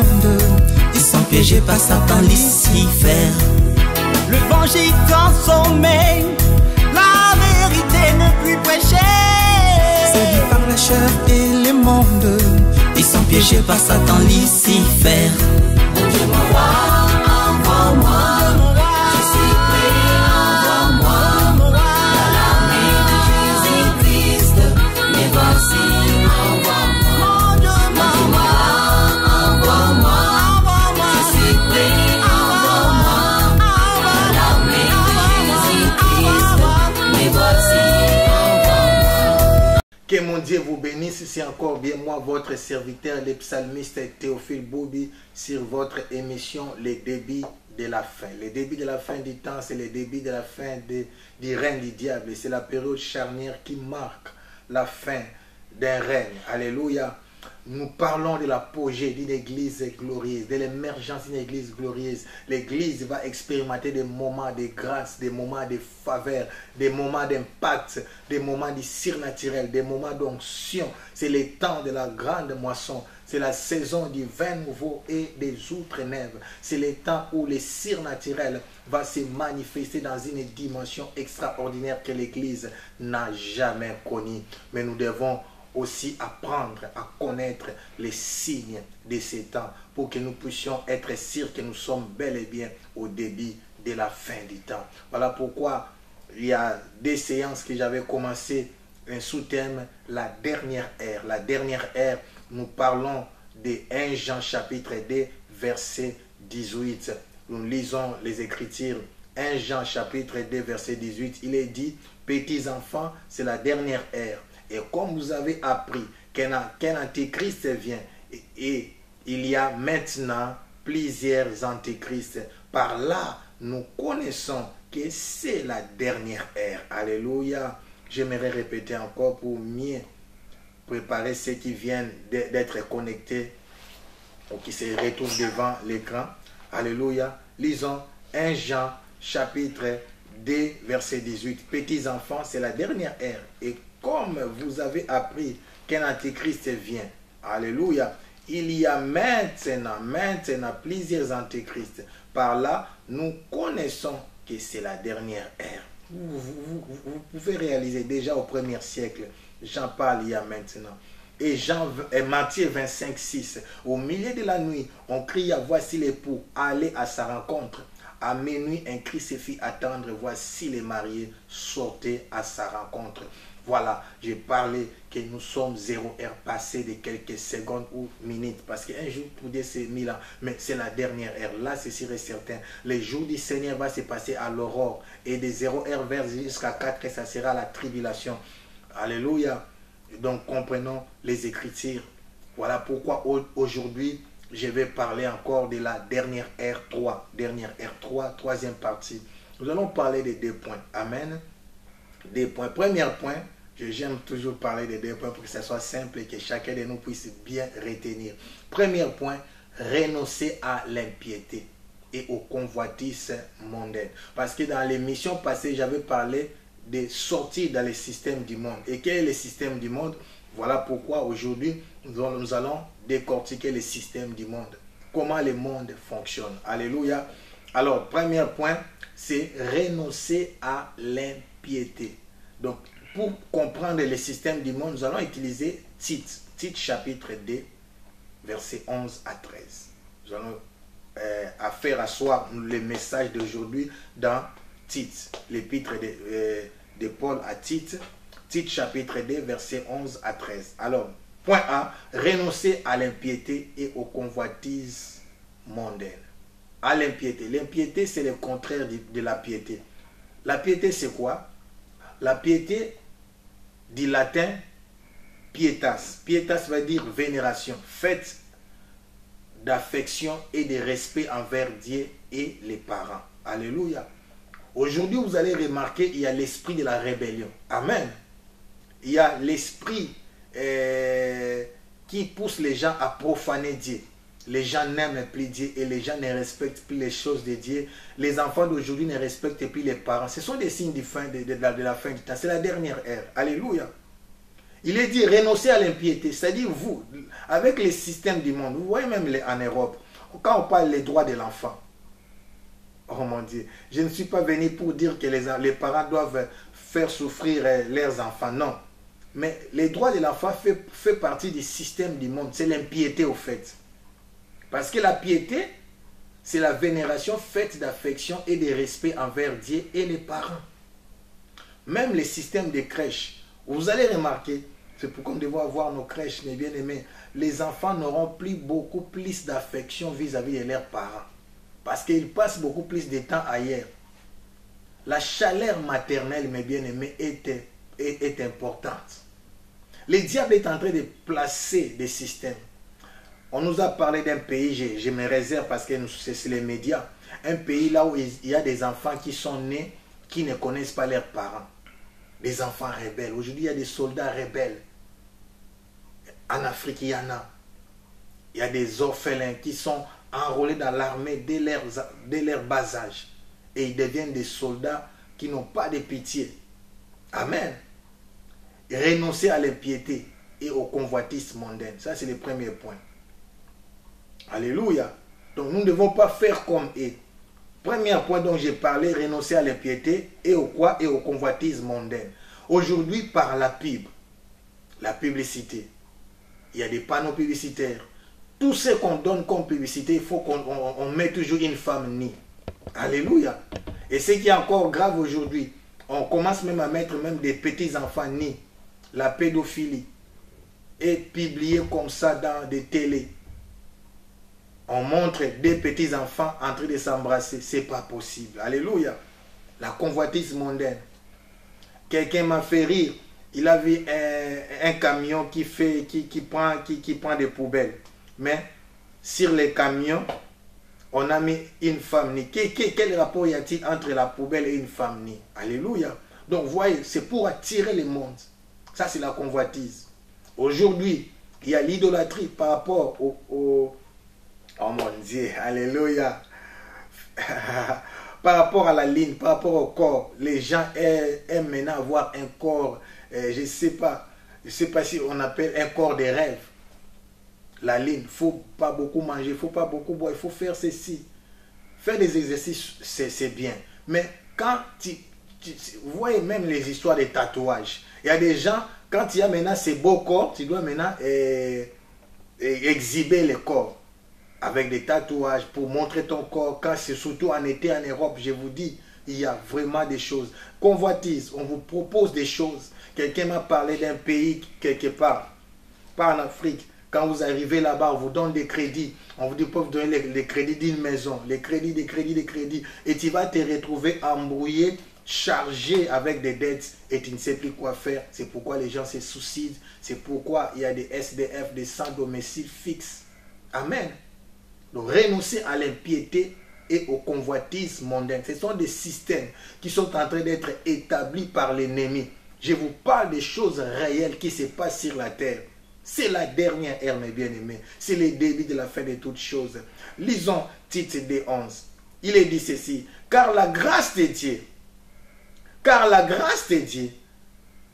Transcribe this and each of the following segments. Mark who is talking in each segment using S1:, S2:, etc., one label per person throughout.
S1: mondes. Ils sont piégés par Satan, Lucifer.
S2: Le vent gît en sommeil, la vérité ne plus prêcher.
S1: Séduits par la chair et les mondes. Ils sont piégés par Satan, Lucifer.
S3: Mon Dieu, envoie-moi. Je suis prêt, envoie-moi. Dans l'armée de Jésus-Christ, mais voici, envoie-moi. Mon Dieu, envoie-moi. Je suis prêt, envoie-moi. Dans l'armée de Jésus-Christ, mais voici, envoie-moi.
S4: Que mon Dieu vous bénisse, c'est encore bien moi, votre serviteur, le psalmiste Théophile Boubi, sur votre émission Les débits de la fin. Les débits de la fin du temps, c'est les débits de la fin du règne du diable. C'est la période charnière qui marque la fin d'un règne. Alléluia. Nous parlons de l'apogée d'une église glorieuse, de l'émergence d'une église glorieuse. L'église va expérimenter des moments de grâce, des moments de faveur, des moments d'impact, des moments de surnaturel, des moments d'onction. C'est le temps de la grande moisson. C'est la saison du vin nouveau et des outres neuves. C'est le temps où le surnaturel va se manifester dans une dimension extraordinaire que l'église n'a jamais connue. Mais nous devons aussi apprendre à connaître les signes de ces temps pour que nous puissions être sûrs que nous sommes bel et bien au début de la fin du temps. Voilà pourquoi il y a des séances que j'avais commencé un sous-thème, la dernière ère. La dernière ère, nous parlons de 1 Jean chapitre 2 verset 18. Nous lisons les Écritures. 1 Jean chapitre 2 verset 18, il est dit, petits enfants, c'est la dernière ère. Et comme vous avez appris qu'un antéchrist vient, et il y a maintenant plusieurs antéchrists, par là, nous connaissons que c'est la dernière ère. Alléluia. J'aimerais répéter encore pour mieux préparer ceux qui viennent d'être connectés ou qui se retrouvent devant l'écran. Alléluia. Lisons 1 Jean chapitre 2 verset 18. Petits enfants, c'est la dernière ère. Et comme vous avez appris qu'un antéchrist vient, alléluia, il y a maintenant plusieurs antéchrists. Par là, nous connaissons que c'est la dernière ère. Vous pouvez réaliser déjà au 1er siècle, Jean parle il y a maintenant. Et Matthieu 25, 6, au milieu de la nuit, on cria, voici l'époux, allez à sa rencontre. À minuit, un cri se fit attendre, voici les mariés, sortez à sa rencontre. Voilà, j'ai parlé que nous sommes 0 heure passée de quelques secondes ou minutes. Parce qu'un jour, pour dire c'est 1000 ans, mais c'est la dernière heure. Là, c'est sûr et certain. Le jour du Seigneur va se passer à l'aurore. Et de 0 heure vers jusqu'à 4, ça sera la tribulation. Alléluia. Donc, comprenons les Écritures. Voilà pourquoi aujourd'hui, je vais parler encore de la dernière ère 3. Dernière ère 3, troisième partie. Nous allons parler de 2 points. Amen. 2 points. Premier point, j'aime toujours parler de 2 points pour que ça soit simple et que chacun de nous puisse bien retenir. Premier point, renoncer à l'impiété et aux convoitises mondaines. Parce que dans l'émission passée, j'avais parlé de sortir dans le système du monde. Et quel est le système du monde? Voilà pourquoi aujourd'hui, nous allons décortiquer le système du monde. Comment le monde fonctionne. Alléluia. Alors, premier point, c'est renoncer à l'impiété. Donc, pour comprendre le système du monde, nous allons utiliser Tite. Tite chapitre 2, versets 11 à 13. Nous allons faire asseoir le message d'aujourd'hui dans Tite, l'épître de Paul à Tite. Tite chapitre 2, versets 11 à 13. Alors, point A, renoncer à l'impiété et aux convoitises mondaines. À l'impiété. L'impiété, c'est le contraire de la piété. La piété, c'est quoi? La piété, du latin, pietas. Pietas veut dire vénération, fête d'affection et de respect envers Dieu et les parents. Alléluia. Aujourd'hui, vous allez remarquer, il y a l'esprit de la rébellion. Amen. Il y a l'esprit qui pousse les gens à profaner Dieu. Les gens n'aiment plus Dieu et les gens ne respectent plus les choses de Dieu. Les enfants d'aujourd'hui ne respectent plus les parents. Ce sont des signes de la fin du temps. C'est la dernière ère. Alléluia. Il est dit renoncer à l'impiété. C'est-à-dire vous, avec les systèmes du monde, vous voyez même en Europe, quand on parle des droits de l'enfant, oh mon Dieu, je ne suis pas venu pour dire que les parents doivent faire souffrir leurs enfants, non. Mais les droits de l'enfant fait partie du système du monde, c'est l'impiété au fait. Parce que la piété, c'est la vénération faite d'affection et de respect envers Dieu et les parents. Même les systèmes de crèches, vous allez remarquer, c'est pourquoi nous devons avoir nos crèches, mes bien-aimés, les enfants n'auront plus beaucoup plus d'affection vis-à-vis de leurs parents. Parce qu'ils passent beaucoup plus de temps ailleurs. La chaleur maternelle, mes bien-aimés, est importante. Le diable est en train de placer des systèmes. On nous a parlé d'un pays, je me réserve parce que c'est les médias, un pays là où il y a des enfants qui sont nés, qui ne connaissent pas leurs parents. Des enfants rebelles. Aujourd'hui, il y a des soldats rebelles. En Afrique, il y en a. Il y a des orphelins qui sont enrôlés dans l'armée dès leur bas âge. Et ils deviennent des soldats qui n'ont pas de pitié. Amen. Renoncer à l'impiété et au convoitisme mondain. Ça, c'est le premier point. Alléluia. Donc, nous ne devons pas faire comme eux. Premier point dont j'ai parlé, renoncer à l'impiété et au quoi? Et au convoitisme mondain. Aujourd'hui, par la pub, la publicité, il y a des panneaux publicitaires. Tout ce qu'on donne comme publicité, il faut qu'on mette toujours une femme nue. Alléluia. Et ce qui est encore grave aujourd'hui, on commence même à mettre même des petits enfants nus. La pédophilie est publiée comme ça dans des télés. On montre des petits enfants en train de s'embrasser. C'est pas possible. Alléluia. La convoitise mondaine. Quelqu'un m'a fait rire. Il a vu un camion qui prend des poubelles. Mais sur les camions, on a mis une femme nue. Quel rapport y a-t-il entre la poubelle et une femme nue? Alléluia. Donc, vous voyez, c'est pour attirer le monde. Ça, c'est la convoitise. Aujourd'hui, il y a l'idolâtrie par rapport au oh mon Dieu, alléluia. Par rapport à la ligne, par rapport au corps, les gens aiment maintenant avoir un corps, je ne sais pas si on appelle un corps de rêve. La ligne, il ne faut pas beaucoup manger, il ne faut pas beaucoup boire, il faut faire ceci. Faire des exercices, c'est bien. Mais quand vous voyez même les histoires des tatouages, il y a des gens, quand il y a maintenant ces beaux corps, tu dois maintenant exhiber le corps. Avec des tatouages pour montrer ton corps, quand c'est surtout en été en Europe, je vous dis, il y a vraiment des choses. Convoitise, on vous propose des choses. Quelqu'un m'a parlé d'un pays quelque part, pas en Afrique. Quand vous arrivez là-bas, on vous donne des crédits. On vous dit, pour vous donner les crédits d'une maison, les crédits, des crédits. Et tu vas te retrouver embrouillé, chargé avec des dettes et tu ne sais plus quoi faire. C'est pourquoi les gens se suicident. C'est pourquoi il y a des SDF, des sans domicile fixe. Amen. Donc, renoncer à l'impiété et au convoitisme mondain. Ce sont des systèmes qui sont en train d'être établis par l'ennemi. Je vous parle des choses réelles qui se passent sur la terre. C'est la dernière ère, mes bien-aimés. C'est le début de la fin de toutes choses. Lisons Tite 2:11. Il est dit ceci. Car la grâce de Dieu,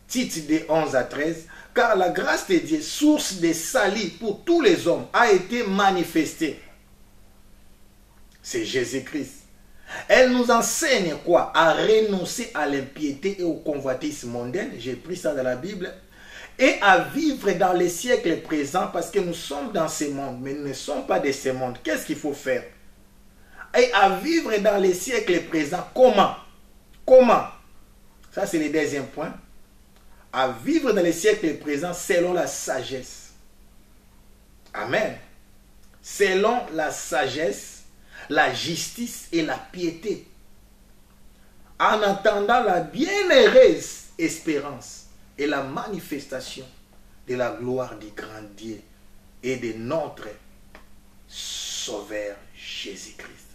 S4: Tite 2:11-13, car la grâce de Dieu, source de salut pour tous les hommes, a été manifestée. C'est Jésus-Christ. Elle nous enseigne quoi? À renoncer à l'impiété et au convoitisme mondain. J'ai pris ça dans la Bible. Et à vivre dans les siècles présents, parce que nous sommes dans ce monde, mais nous ne sommes pas de ce monde. Qu'est-ce qu'il faut faire? Et à vivre dans les siècles présents, comment? Comment? Ça, c'est le deuxième point. À vivre dans les siècles présents selon la sagesse. Amen. Selon la sagesse, la justice et la piété. En attendant la bienheureuse espérance et la manifestation de la gloire du grand Dieu et de notre Sauveur Jésus-Christ.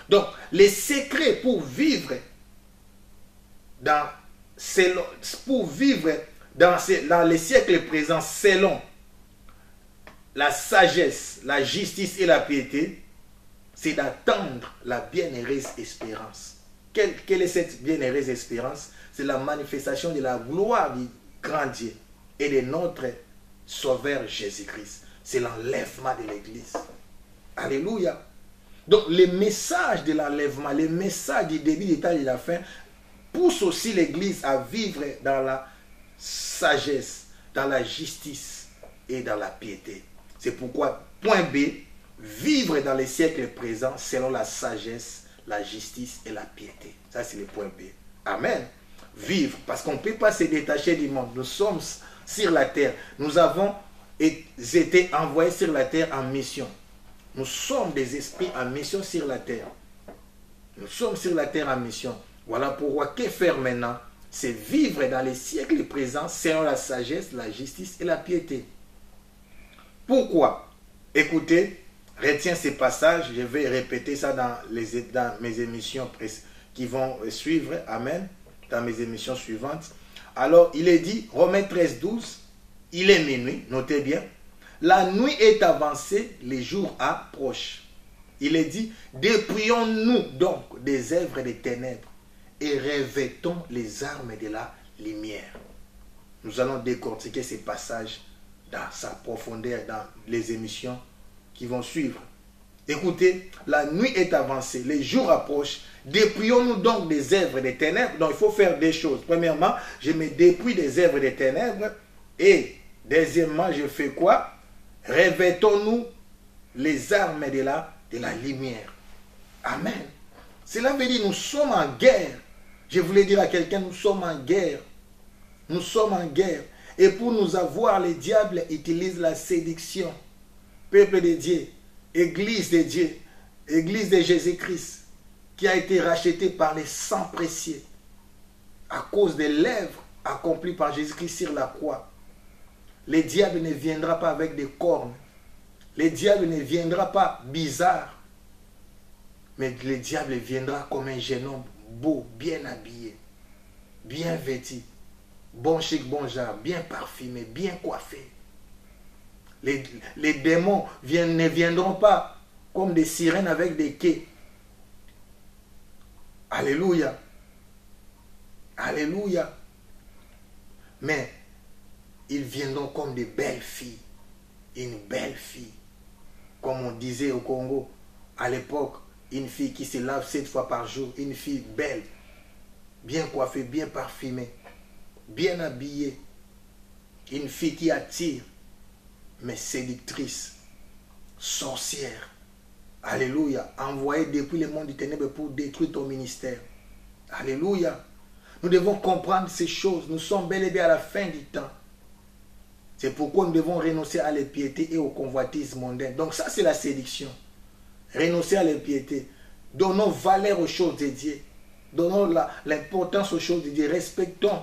S4: Donc, les secrets pour vivre dans les siècles présents selon la sagesse, la justice et la piété, c'est d'attendre la bienheureuse espérance. Quelle est cette bienheureuse espérance? C'est la manifestation de la gloire du grand Dieu et de notre Sauveur Jésus-Christ. C'est l'enlèvement de l'Église. Alléluia. Donc, le message de l'enlèvement, le message du début, du temps et de la fin, pousse aussi l'Église à vivre dans la sagesse, dans la justice et dans la piété. C'est pourquoi, point B, vivre dans les siècles présents selon la sagesse, la justice et la piété. Ça, c'est le point B. Amen. Vivre, parce qu'on ne peut pas se détacher du monde. Nous sommes sur la terre. Nous avons été envoyés sur la terre en mission. Nous sommes des esprits en mission sur la terre. Nous sommes sur la terre en mission. Voilà pourquoi, que faire maintenant? C'est vivre dans les siècles présents selon la sagesse, la justice et la piété. Pourquoi? Écoutez, retiens ces passages. Je vais répéter ça dans mes émissions qui vont suivre. Amen. Dans mes émissions suivantes. Alors, il est dit, Romains 13, 12, il est minuit, notez bien. La nuit est avancée, les jours approchent. Il est dit, dépouillons-nous donc des œuvres des ténèbres et revêtons les armes de la lumière. Nous allons décortiquer ces passages dans sa profondeur, dans les émissions qui vont suivre. Écoutez, la nuit est avancée, les jours approchent. Dépouillons-nous donc des œuvres des ténèbres. Donc, il faut faire des choses. Premièrement, je me dépouille des œuvres des ténèbres. Et deuxièmement, je fais quoi? Revêtons-nous les armes de la lumière. Amen. Cela veut dire nous sommes en guerre. Je voulais dire à quelqu'un, nous sommes en guerre. Nous sommes en guerre. Et pour nous avoir, le diable utilise la séduction. Peuple de Dieu, Église de Dieu, Église de Jésus-Christ, qui a été rachetée par le sang précieux, à cause des lèvres accomplies par Jésus-Christ sur la croix. Le diable ne viendra pas avec des cornes. Le diable ne viendra pas bizarre. Mais le diable viendra comme un jeune homme beau, bien habillé, bien vêtu, bon chic, bon genre, bien parfumé, bien coiffé. Les démons ne viendront pas comme des sirènes avec des quais. Alléluia. Alléluia. Mais ils viendront comme des belles filles. Une belle fille. Comme on disait au Congo, à l'époque, une fille qui se lave 7 fois par jour. Une fille belle, bien coiffée, bien parfumée, bien habillée. Une fille qui attire, mais séductrice, sorcière. Alléluia. Envoyée depuis le monde du ténèbre pour détruire ton ministère. Alléluia. Nous devons comprendre ces choses. Nous sommes bel et bien à la fin du temps. C'est pourquoi nous devons renoncer à l'impiété et aux convoitises mondaines. Donc ça, c'est la séduction. Renoncer à l'impiété. Donnons valeur aux choses de Dieu. Donnons l'importance aux choses de Dieu. Respectons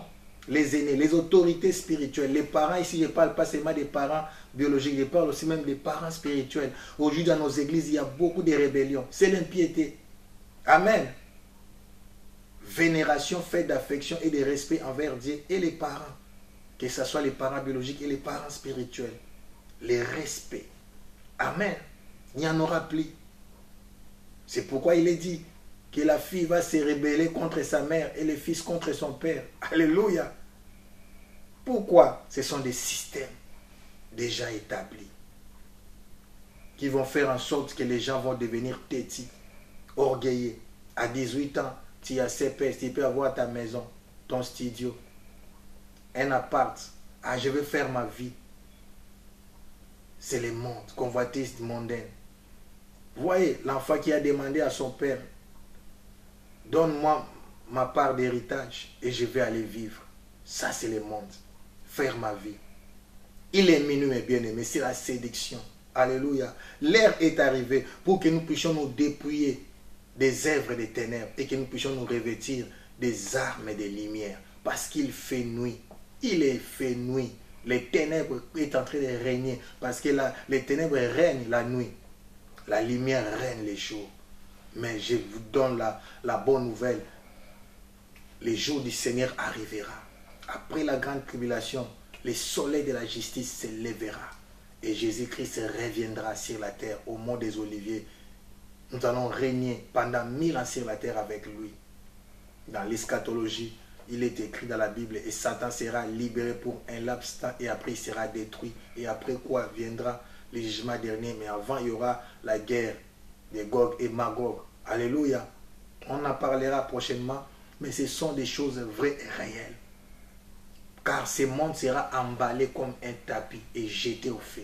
S4: les aînés, les autorités spirituelles, les parents. Ici, je ne parle pas seulement des parents biologiques, je parle aussi même des parents spirituels. Aujourd'hui, dans nos églises, il y a beaucoup de rébellions. C'est l'impiété. Amen. Vénération faite d'affection et de respect envers Dieu et les parents. Que ce soit les parents biologiques et les parents spirituels. Les respects. Amen. Il n'y en aura plus. C'est pourquoi il est dit que la fille va se rebeller contre sa mère et le fils contre son père. Alléluia. Pourquoi? Ce sont des systèmes déjà établis qui vont faire en sorte que les gens vont devenir têtus, orgueilleux. À 18 ans, tu as CPS, tu peux avoir ta maison, ton studio, un appart. Ah, je veux faire ma vie. C'est le monde, convoitise mondaine. Vous voyez, l'enfant qui a demandé à son père, donne-moi ma part d'héritage et je vais aller vivre. Ça, c'est le monde. Faire ma vie. Il est minuit, mes bien-aimés, c'est la séduction. Alléluia. L'heure est arrivée pour que nous puissions nous dépouiller des œuvres des ténèbres et que nous puissions nous revêtir des armes et des lumières. Parce qu'il fait nuit. Il est fait nuit. Les ténèbres sont en train de régner. Parce que les ténèbres règnent la nuit. La lumière règne les jours. Mais je vous donne la bonne nouvelle. Le jour du Seigneur arrivera. Après la grande tribulation, le soleil de la justice se lèvera. Et Jésus-Christ reviendra sur la terre au mont des Oliviers. Nous allons régner pendant 1000 ans sur la terre avec lui. Dans l'eschatologie, il est écrit dans la Bible, et Satan sera libéré pour un laps de temps, et après il sera détruit. Et après quoi viendra le jugement dernier, mais avant il y aura la guerre de Gog et Magog. Alléluia. On en parlera prochainement, mais ce sont des choses vraies et réelles. Car ce monde sera emballé comme un tapis et jeté au feu.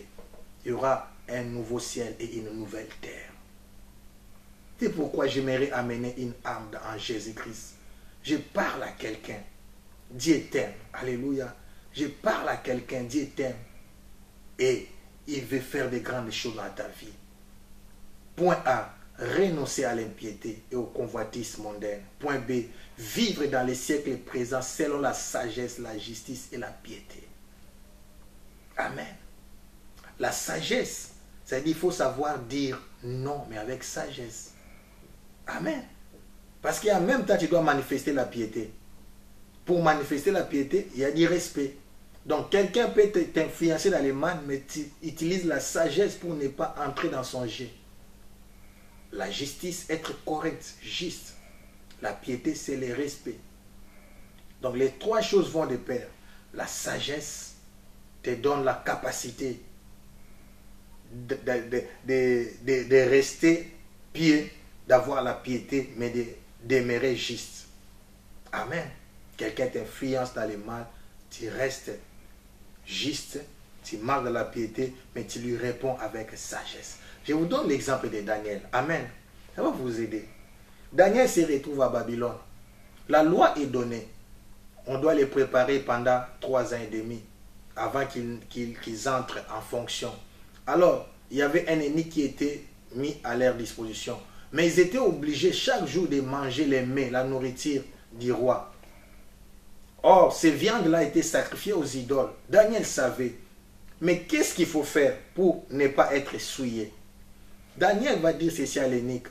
S4: Il y aura un nouveau ciel et une nouvelle terre. C'est pourquoi j'aimerais amener une âme en Jésus-Christ. Je parle à quelqu'un. Dieu t'aime. Alléluia. Je parle à quelqu'un. Dieu t'aime. Et il veut faire de grandes choses dans ta vie. Point A. Renoncer à l'impiété et au convoitisme mondain. Point B. Vivre dans les siècles présents selon la sagesse, la justice et la piété. Amen. La sagesse, c'est-à-dire qu'il faut savoir dire non, mais avec sagesse. Amen. Parce qu'en même temps, tu dois manifester la piété. Pour manifester la piété, il y a du respect. Donc, quelqu'un peut t'influencer dans les mains, mais tu utilises la sagesse pour ne pas entrer dans son jet. La justice, être correct, juste. La piété, c'est le respect. Donc, les trois choses vont de pair. La sagesse te donne la capacité de rester pieux, d'avoir la piété, mais de demeurer juste. Amen. Quelqu'un t'influence dans les mal, tu restes juste, tu marques dans la piété, mais tu lui réponds avec sagesse. Je vous donne l'exemple de Daniel. Amen. Ça va vous aider. Daniel se retrouve à Babylone. La loi est donnée. On doit les préparer pendant 3 ans et demi avant qu'ils entrent en fonction. Alors, il y avait un ennemi qui était mis à leur disposition. Mais ils étaient obligés chaque jour de manger les mets, la nourriture du roi. Or, ces viandes-là étaient sacrifiées aux idoles. Daniel savait. Mais qu'est-ce qu'il faut faire pour ne pas être souillé? Daniel va dire ceci à l'eunuque.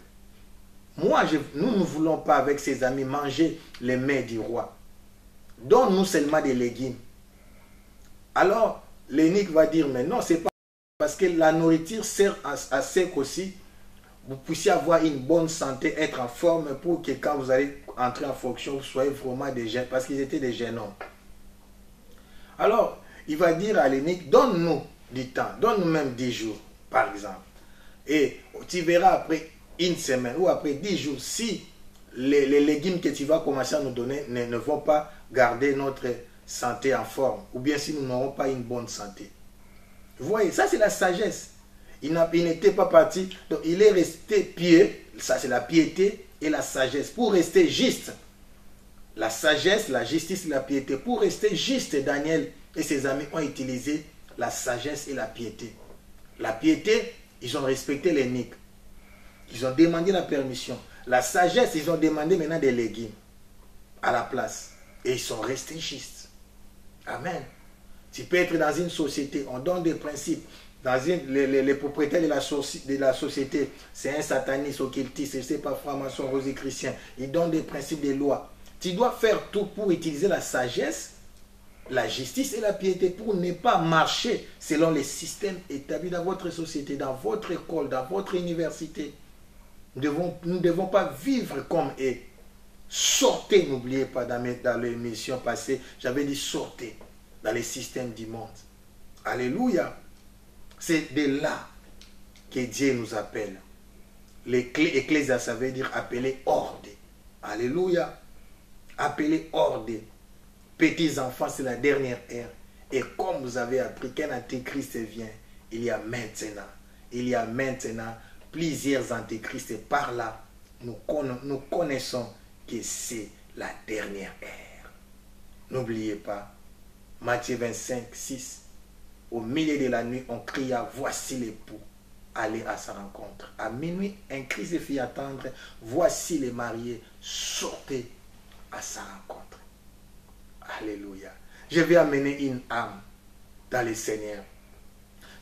S4: Moi, nous ne voulons pas avec ses amis manger les mets du roi. Donne-nous seulement des légumes. Alors, l'eunuque va dire, mais non, c'est pas parce que la nourriture sert à sec aussi. Vous puissiez avoir une bonne santé, être en forme pour que quand vous allez entrer en fonction, vous soyez vraiment des jeunes, parce qu'ils étaient des jeunes hommes. Alors, il va dire à l'eunuque, donne-nous du temps, donne-nous même 10 jours, par exemple. Et tu verras après une semaine ou après 10 jours, si les légumes que tu vas commencer à nous donner ne vont pas garder notre santé en forme, ou bien si nous n'aurons pas une bonne santé. Vous voyez, ça c'est la sagesse. Il n'était pas parti, donc il est resté pieux, ça c'est la piété et la sagesse, pour rester juste. La sagesse, la justice et la piété. Pour rester juste, Daniel et ses amis ont utilisé la sagesse et la piété. La piété, ils ont respecté l'eunuque. Ils ont demandé la permission. La sagesse, ils ont demandé maintenant des légumes à la place. Et ils sont restés justes. Amen. Tu peux être dans une société, on donne des principes. Les propriétaires de la société, c'est un sataniste, occultiste, je ne sais pas, franc-maçon, rosichristien. Ils donnent des principes, des lois. Tu dois faire tout pour utiliser la sagesse, la justice et la piété pour ne pas marcher selon les systèmes établis dans votre société, dans votre école, dans votre université. Nous ne devons pas vivre comme eux. Sortez, n'oubliez pas, dans l'émission passée, j'avais dit sortez dans les systèmes du monde. Alléluia. C'est de là que Dieu nous appelle. L'ecclésia, ça veut dire appeler hors des. Alléluia. Appeler hors des. Petits enfants, c'est la dernière ère. Et comme vous avez appris qu'un antéchrist vient, il y a maintenant plusieurs antéchrists. Et par là, nous connaissons que c'est la dernière ère. N'oubliez pas, Matthieu 25, 6. Au milieu de la nuit, on cria, voici l'époux, allez à sa rencontre. À minuit, un cri se fit attendre, voici les mariés, sortez à sa rencontre. Alléluia. Je vais amener une âme dans le Seigneur.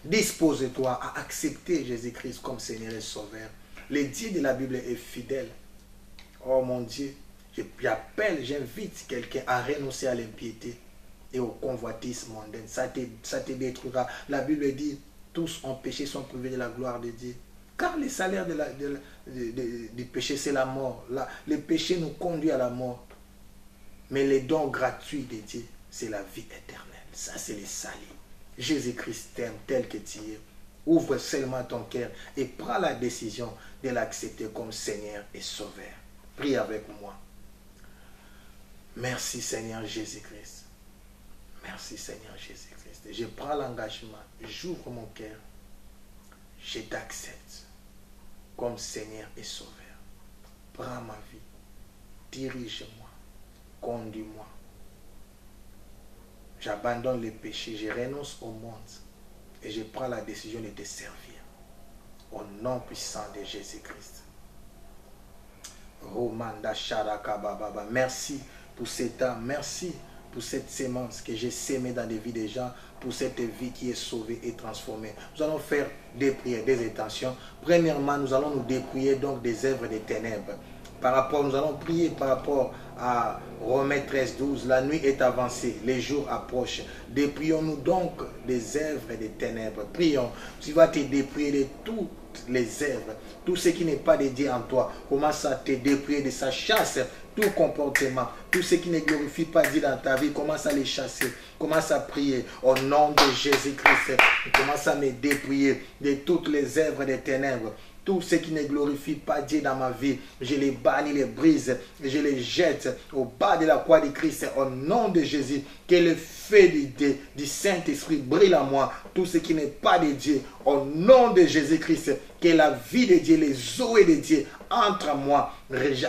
S4: Dispose-toi à accepter Jésus-Christ comme Seigneur et Sauveur. Le Dieu de la Bible est fidèle. Oh mon Dieu, j'invite quelqu'un à renoncer à l'impiété et au convoitisme mondain. Ça te détruira. La Bible dit, tous ont péché, sont privés de la gloire de Dieu. Car le salaire du péché, c'est la mort. Le péché nous conduit à la mort. Mais les dons gratuits de Dieu, c'est la vie éternelle. Ça, c'est les salis. Jésus-Christ t'aime tel que tu es. Ouvre seulement ton cœur et prends la décision de l'accepter comme Seigneur et Sauveur. Prie avec moi. Merci Seigneur Jésus-Christ. Merci Seigneur Jésus-Christ. Je prends l'engagement, j'ouvre mon cœur. Je t'accepte comme Seigneur et Sauveur. Prends ma vie. Dirige-moi. Conduis-moi. J'abandonne les péchés, je renonce au monde et je prends la décision de te servir. Au nom puissant de Jésus-Christ. Merci pour cet âme, merci pour cette sémence que j'ai sémée dans les vies des gens, pour cette vie qui est sauvée et transformée. Nous allons faire des prières, des intentions. Premièrement, nous allons nous dépouiller donc des œuvres des ténèbres. Nous allons prier par rapport à Romains 13:12. La nuit est avancée, les jours approchent. Dépouillons-nous donc des œuvres des ténèbres. Prions. Tu vas te dépouiller de toutes les œuvres, tout ce qui n'est pas de Dieu en toi. Commence à te dépouiller de sa chasse, tout comportement, tout ce qui ne glorifie pas Dieu dans ta vie. Commence à les chasser. Commence à prier au nom de Jésus-Christ. Commence à me dépouiller de toutes les œuvres des ténèbres. Tout ce qui ne glorifie pas Dieu dans ma vie, je les bannis, les brise, et je les jette au bas de la croix de Christ au nom de Jésus. Que le feu du Saint-Esprit brille en moi. Tout ce qui n'est pas de Dieu, au nom de Jésus-Christ. Que la vie de Dieu, les zoé de Dieu entre en moi.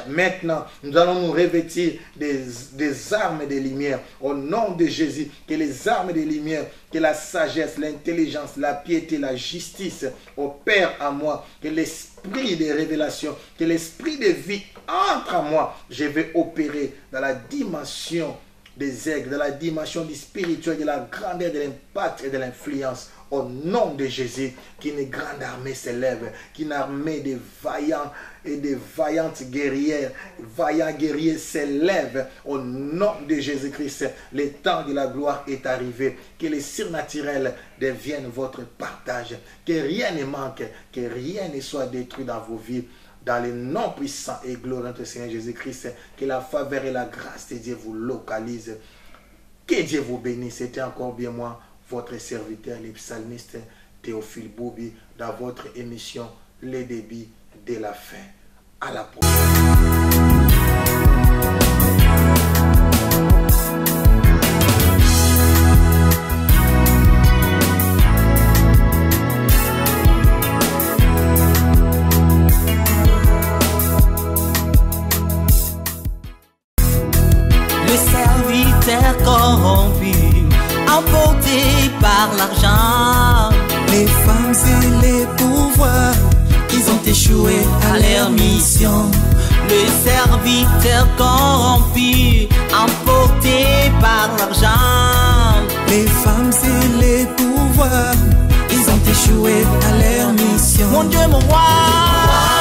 S4: Maintenant, nous allons nous revêtir des armes de lumière. Au nom de Jésus, que les armes de lumière, que la sagesse, l'intelligence, la piété, la justice opèrent en moi. Que l'esprit de révélation, que l'esprit de vie entre en moi. Je vais opérer dans la dimension des aigles, dans la dimension du spirituel, de la grandeur de l'impact et de l'influence. Au nom de Jésus, qu'une grande armée s'élève, qu'une armée de vaillants et de vaillantes guerrières, vaillants guerriers s'élèvent. Au nom de Jésus-Christ, le temps de la gloire est arrivé. Que les surnaturels deviennent votre partage. Que rien ne manque, que rien ne soit détruit dans vos vies. Dans le nom puissant et glorieux de Seigneur Jésus-Christ, que la faveur et la grâce de Dieu vous localisent. Que Dieu vous bénisse. C'était encore bien moi, votre serviteur, le psalmiste Théophile Boubi, dans votre émission Les débits de la fin. À la prochaine.
S2: Corrompu, emporté par l'argent.
S1: Les femmes et les pouvoirs, ils ont échoué à leur mission.
S2: Le serviteur corrompu, emporté par l'argent.
S1: Les femmes et les pouvoirs, ils ont échoué à leur mission.
S2: Mon Dieu, mon roi.